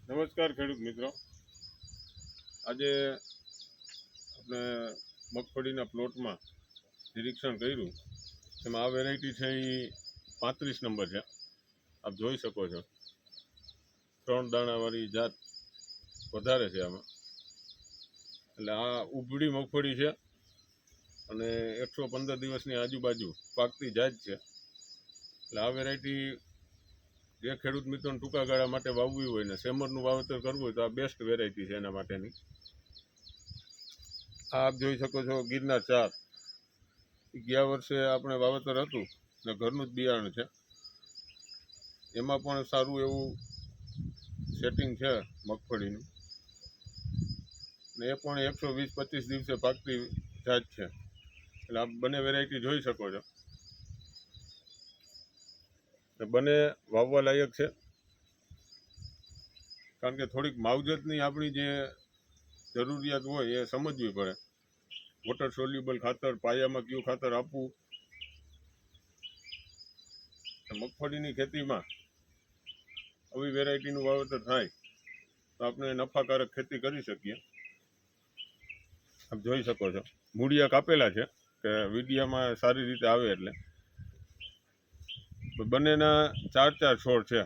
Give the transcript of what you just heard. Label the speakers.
Speaker 1: નમસ્કાર ખેડૂત મિત્રો, આજે આપણે મગફળીના પ્લોટમાં નિરીક્ષણ કર્યું. એમાં આ વેરાયટી છે એ 35 નંબર છે. આપ જોઈ શકો છો 3 દાણાવાળી જાત વધારે છે આમાં. એટલે આ ઉભળી મગફળી છે અને 115 દિવસની આજુબાજુ પાકતી જાત છે. એટલે આ વેરાયટી જે ખેડૂત મિત્રોને ટૂંકા ગાળા માટે વાવવી હોય ને સેમરનું વાવેતર કરવું હોય તો આ બેસ્ટ વેરાયટી છે એના માટેની. આપ જોઈ શકો છો ગિરનાર 4. ગયા વર્ષે આપણે વાવેતર હતું ને ઘરનું જ બિયારણ છે. એમાં પણ સારું એવું સેટિંગ છે મગફળીનું, ને એ પણ 120-25 દિવસે પાકતી જાત છે. એટલે આપ બંને વેરાયટી જોઈ શકો છો. બંને વાવવા લાયક છે, કારણ કે થોડીક માવજતની આપણી જે જરૂરિયાત હોય એ સમજવી પડે. વોટર સોલ્યુબલ ખાતર, પાયામાં કયું ખાતર આપવું. મગફળીની ખેતીમાં આવી વેરાયટીનું વાવેતર થાય તો આપણે નફાકારક ખેતી કરી શકીએ. આપ જોઈ શકો છો મૂળિયા કાપેલા છે કે વિડીયામાં સારી રીતે આવે. એટલે બંનેના 4 છોડ છે.